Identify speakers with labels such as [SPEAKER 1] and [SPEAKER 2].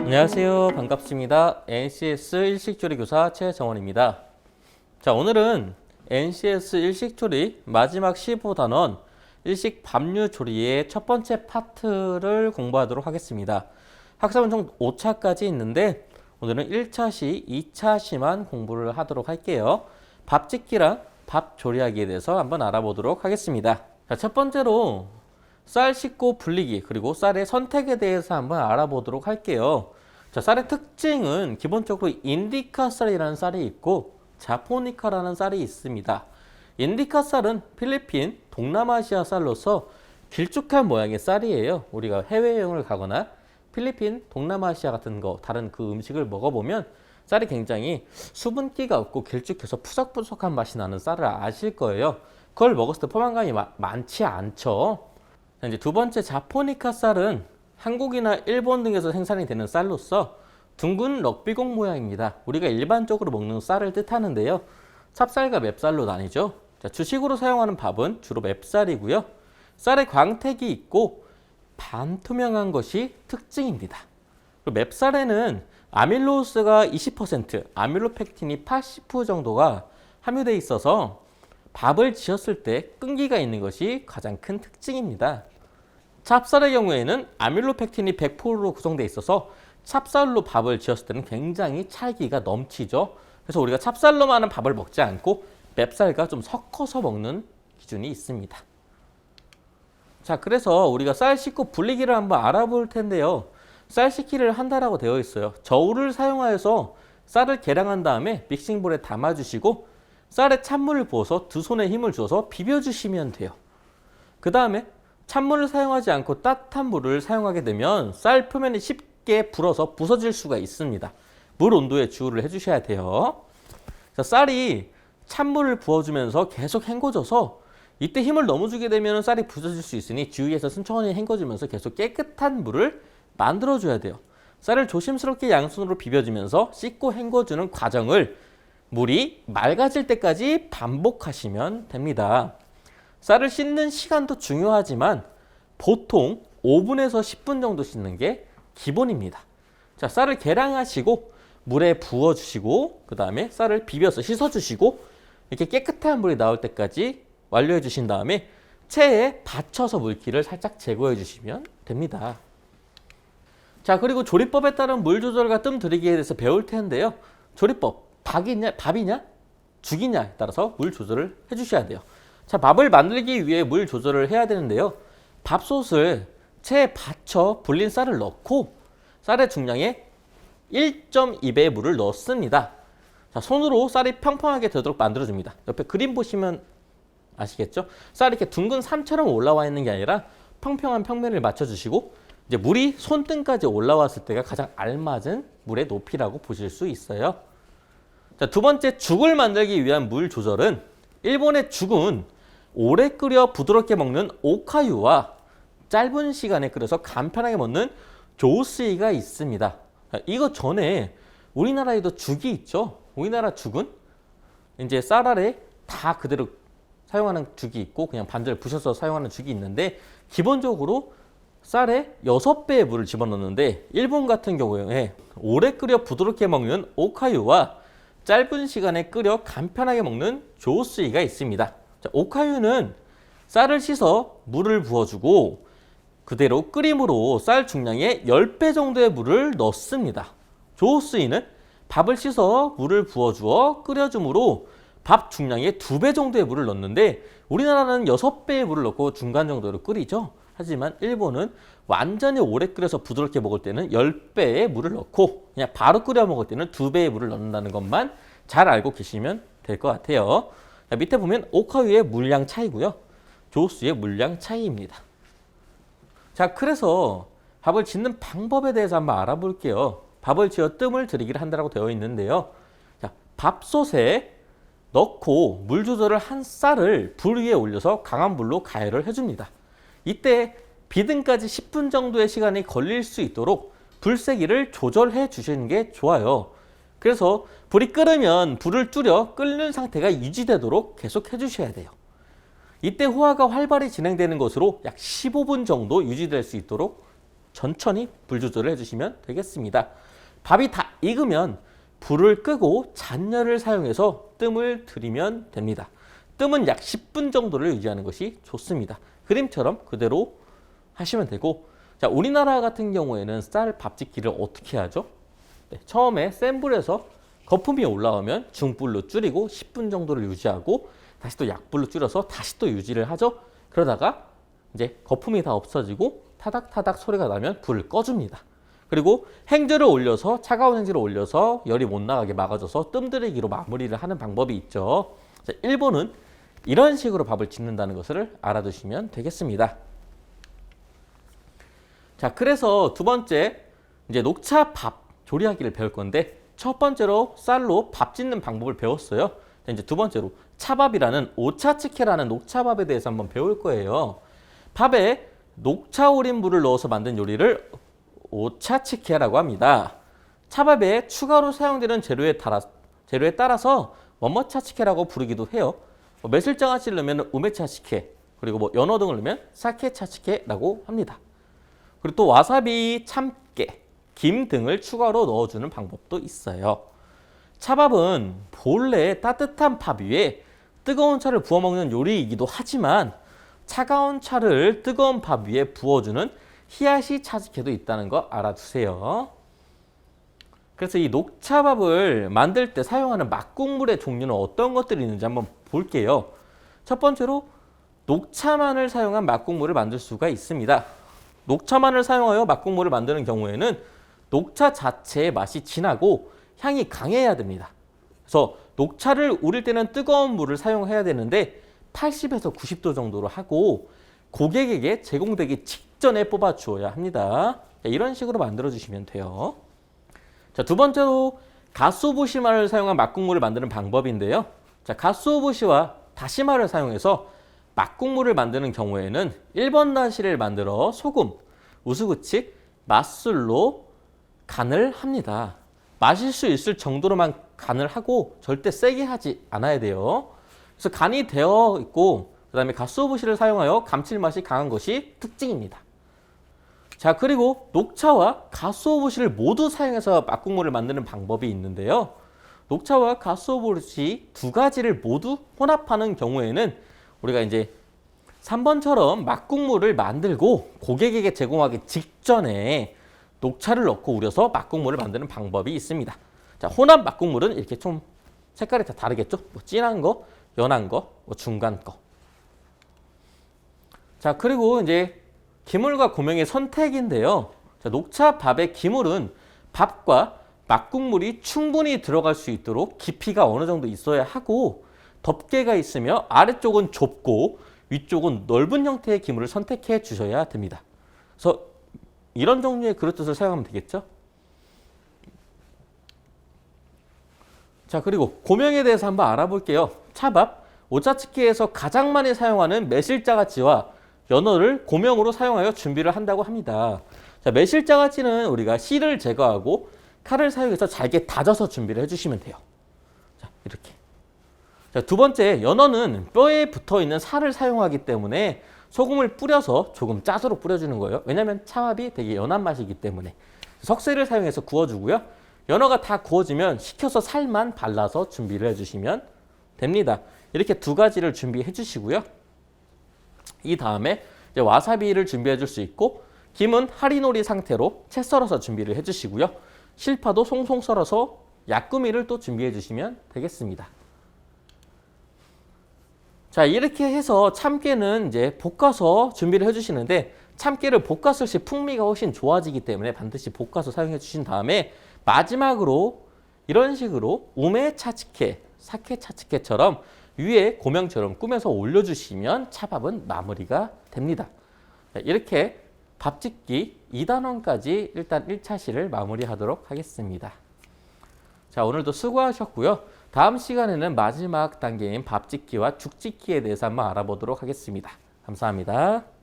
[SPEAKER 1] 안녕하세요. 반갑습니다. NCS 일식조리 교사 최정원입니다. 자, 오늘은 NCS 일식조리 마지막 15단원 일식 밥류 조리의 첫 번째 파트를 공부하도록 하겠습니다. 학습은 총 5차까지 있는데 오늘은 1차 시, 2차 시만 공부를 하도록 할게요. 밥 짓기랑 밥 조리하기에 대해서 한번 알아보도록 하겠습니다. 자, 첫 번째로 쌀 씻고 불리기 그리고 쌀의 선택에 대해서 한번 알아보도록 할게요. 자, 쌀의 특징은 기본적으로 인디카 쌀이라는 쌀이 있고 자포니카라는 쌀이 있습니다. 인디카 쌀은 필리핀, 동남아시아 쌀로서 길쭉한 모양의 쌀이에요. 우리가 해외여행을 가거나 필리핀, 동남아시아 같은 거 다른 그 음식을 먹어보면 쌀이 굉장히 수분기가 없고 길쭉해서 푸석푸석한 맛이 나는 쌀을 아실 거예요. 그걸 먹었을 때 포만감이 많지 않죠. 자, 이제 두 번째 자포니카 쌀은 한국이나 일본 등에서 생산이 되는 쌀로서 둥근 럭비공 모양입니다. 우리가 일반적으로 먹는 쌀을 뜻하는데요. 찹쌀과 맵쌀로 나뉘죠. 자, 주식으로 사용하는 밥은 주로 맵쌀이고요. 쌀에 광택이 있고 반투명한 것이 특징입니다. 그리고 맵쌀에는 아밀로스가 20%, 아밀로펙틴이 80% 정도가 함유되어 있어서 밥을 지었을 때 끈기가 있는 것이 가장 큰 특징입니다. 찹쌀의 경우에는 아밀로펙틴이 100%로 구성되어 있어서 찹쌀로 밥을 지었을 때는 굉장히 찰기가 넘치죠. 그래서 우리가 찹쌀로만은 밥을 먹지 않고 맵쌀과 좀 섞어서 먹는 기준이 있습니다. 자, 그래서 우리가 쌀 씻고 불리기를 한번 알아볼 텐데요. 쌀 씻기를 한다라고 되어 있어요. 저울을 사용하여서 쌀을 계량한 다음에 믹싱볼에 담아주시고 쌀에 찬물을 부어서 두 손에 힘을 주어서 비벼주시면 돼요. 그 다음에 찬물을 사용하지 않고 따뜻한 물을 사용하게 되면 쌀 표면이 쉽게 불어서 부서질 수가 있습니다. 물 온도에 주의를 해주셔야 돼요. 자, 쌀이 찬물을 부어주면서 계속 헹궈져서 이때 힘을 너무 주게 되면 쌀이 부서질 수 있으니 주위에서 천천히 헹궈주면서 계속 깨끗한 물을 만들어줘야 돼요. 쌀을 조심스럽게 양손으로 비벼주면서 씻고 헹궈주는 과정을 물이 맑아질 때까지 반복하시면 됩니다. 쌀을 씻는 시간도 중요하지만 보통 5분에서 10분 정도 씻는 게 기본입니다. 자, 쌀을 계량하시고 물에 부어주시고 그 다음에 쌀을 비벼서 씻어주시고 이렇게 깨끗한 물이 나올 때까지 완료해 주신 다음에 체에 받쳐서 물기를 살짝 제거해 주시면 됩니다. 자, 그리고 조리법에 따른 물 조절과 뜸 들이기에 대해서 배울 텐데요. 조리법, 밥이냐, 죽이냐에 따라서 물 조절을 해주셔야 돼요. 자, 밥을 만들기 위해 물 조절을 해야 되는데요. 밥솥을 체에 받쳐 불린 쌀을 넣고 쌀의 중량의 1.2배의 물을 넣습니다. 자, 손으로 쌀이 평평하게 되도록 만들어줍니다. 옆에 그림 보시면 아시겠죠? 쌀이 이렇게 둥근 산처럼 올라와 있는 게 아니라 평평한 평면을 맞춰주시고 이제 물이 손등까지 올라왔을 때가 가장 알맞은 물의 높이라고 보실 수 있어요. 자, 두 번째 죽을 만들기 위한 물 조절은 일본의 죽은 오래 끓여 부드럽게 먹는 오카유와 짧은 시간에 끓여서 간편하게 먹는 조스이가 있습니다. 이거 전에 우리나라에도 죽이 있죠. 우리나라 죽은 이제 쌀 아래 다 그대로 사용하는 죽이 있고 그냥 반절 부셔서 사용하는 죽이 있는데 기본적으로 쌀에 6배의 물을 집어넣는데 일본 같은 경우에 오래 끓여 부드럽게 먹는 오카유와 짧은 시간에 끓여 간편하게 먹는 조스이가 있습니다. 자, 오카유는 쌀을 씻어 물을 부어주고 그대로 끓임으로 쌀 중량의 10배 정도의 물을 넣습니다. 조스이는 밥을 씻어 물을 부어주어 끓여주므로 밥 중량의 2배 정도의 물을 넣는데 우리나라는 6배의 물을 넣고 중간 정도로 끓이죠. 하지만 일본은 완전히 오래 끓여서 부드럽게 먹을 때는 10배의 물을 넣고 그냥 바로 끓여 먹을 때는 2배의 물을 넣는다는 것만 잘 알고 계시면 될 것 같아요. 자, 밑에 보면 오카유의 물량 차이고요. 조스의 물량 차이입니다. 자, 그래서 밥을 짓는 방법에 대해서 한번 알아볼게요. 밥을 지어 뜸을 들이기를 한다고 되어 있는데요. 자, 밥솥에 넣고 물 조절을 한 쌀을 불 위에 올려서 강한 불로 가열을 해줍니다. 이때 비등까지 10분 정도의 시간이 걸릴 수 있도록 불 세기를 조절해 주시는 게 좋아요. 그래서 불이 끓으면 불을 줄여 끓는 상태가 유지되도록 계속 해주셔야 돼요. 이때 호화가 활발히 진행되는 것으로 약 15분 정도 유지될 수 있도록 천천히 불 조절을 해주시면 되겠습니다. 밥이 다 익으면 불을 끄고 잔열을 사용해서 뜸을 들이면 됩니다. 뜸은 약 10분 정도를 유지하는 것이 좋습니다. 그림처럼 그대로 하시면 되고, 자, 우리나라 같은 경우에는 쌀 밥짓기를 어떻게 하죠? 네, 처음에 센 불에서 거품이 올라오면 중불로 줄이고 10분 정도를 유지하고 다시 또 약불로 줄여서 다시 또 유지를 하죠. 그러다가 이제 거품이 다 없어지고 타닥타닥 소리가 나면 불을 꺼줍니다. 그리고 행주를 올려서 차가운 행주를 올려서 열이 못 나가게 막아줘서 뜸 들이기로 마무리를 하는 방법이 있죠. 자, 일본은 이런 식으로 밥을 짓는다는 것을 알아두시면 되겠습니다. 자, 그래서 두 번째 이제 녹차 밥 조리하기를 배울 건데, 첫 번째로 쌀로 밥 짓는 방법을 배웠어요. 자, 이제 두 번째로 차밥이라는 오차츠케라는 녹차밥에 대해서 한번 배울 거예요. 밥에 녹차 우린 물을 넣어서 만든 요리를 오차츠케라고 합니다. 차밥에 추가로 사용되는 재료에 따라서 뭐뭐차츠케라고 부르기도 해요. 매실장아찌를 넣으면 우메차츠케, 그리고 뭐 연어 등을 넣으면 사케차츠케라고 합니다. 그리고 또 와사비, 참깨, 김 등을 추가로 넣어주는 방법도 있어요. 차밥은 본래 따뜻한 밥 위에 뜨거운 차를 부어 먹는 요리이기도 하지만 차가운 차를 뜨거운 밥 위에 부어주는 히야시 차즈케도 있다는 거 알아두세요. 그래서 이 녹차밥을 만들 때 사용하는 막국물의 종류는 어떤 것들이 있는지 한번 볼게요. 첫 번째로 녹차만을 사용한 막국물을 만들 수가 있습니다. 녹차만을 사용하여 막국물을 만드는 경우에는 녹차 자체의 맛이 진하고 향이 강해야 됩니다. 그래서 녹차를 우릴 때는 뜨거운 물을 사용해야 되는데 80에서 90도 정도로 하고 고객에게 제공되기 직전에 뽑아 주어야 합니다. 이런 식으로 만들어 주시면 돼요. 자, 두 번째로 가쏘부시마를 사용한 막국물을 만드는 방법인데요. 자, 가쏘부시와 다시마를 사용해서 막국물을 만드는 경우에는 1번 나시를 만들어 소금, 우스구치, 맛술로 간을 합니다. 마실 수 있을 정도로만 간을 하고 절대 세게 하지 않아야 돼요. 그래서 간이 되어 있고 그 다음에 가쏘부시를 사용하여 감칠맛이 강한 것이 특징입니다. 자, 그리고 녹차와 가쏘부시를 모두 사용해서 막국물을 만드는 방법이 있는데요. 녹차와 가쏘부시 두 가지를 모두 혼합하는 경우에는 우리가 이제 3번처럼 막국물을 만들고 고객에게 제공하기 직전에 녹차를 넣고 우려서 막국물을 만드는 방법이 있습니다. 자, 혼합 막국물은 이렇게 좀 색깔이 다 다르겠죠? 뭐 진한 거, 연한 거, 뭐 중간 거. 자, 그리고 이제 기물과 고명의 선택인데요. 자, 녹차 밥의 기물은 밥과 막국물이 충분히 들어갈 수 있도록 깊이가 어느 정도 있어야 하고 덮개가 있으며 아래쪽은 좁고 위쪽은 넓은 형태의 기물을 선택해 주셔야 됩니다. 그래서 이런 종류의 그릇을 사용하면 되겠죠. 자, 그리고 고명에 대해서 한번 알아볼게요. 차밥, 오차츠케에서 가장 많이 사용하는 매실장아찌와 연어를 고명으로 사용하여 준비를 한다고 합니다. 자, 매실장아찌는 우리가 씨를 제거하고 칼을 사용해서 잘게 다져서 준비를 해주시면 돼요. 자, 이렇게. 자, 두 번째, 연어는 뼈에 붙어있는 살을 사용하기 때문에 소금을 뿌려서 조금 짜도록 뿌려주는 거예요. 왜냐하면 차밥이 되게 연한 맛이기 때문에. 석쇠를 사용해서 구워주고요. 연어가 다 구워지면 식혀서 살만 발라서 준비를 해주시면 됩니다. 이렇게 두 가지를 준비해 주시고요. 이 다음에 이제 와사비를 준비해 줄 수 있고 김은 하리노리 상태로 채 썰어서 준비를 해 주시고요. 실파도 송송 썰어서 야꾸미를 또 준비해 주시면 되겠습니다. 자, 이렇게 해서 참깨는 이제 볶아서 준비를 해주시는데 참깨를 볶았을 시 풍미가 훨씬 좋아지기 때문에 반드시 볶아서 사용해 주신 다음에 마지막으로 이런 식으로 우메 차츠케, 사케 차츠케처럼 위에 고명처럼 꾸며서 올려주시면 차밥은 마무리가 됩니다. 자, 이렇게 밥짓기 2단원까지 일단 1차 시를 마무리하도록 하겠습니다. 자, 오늘도 수고하셨고요. 다음 시간에는 마지막 단계인 밥짓기와 죽짓기에 대해서 한번 알아보도록 하겠습니다. 감사합니다.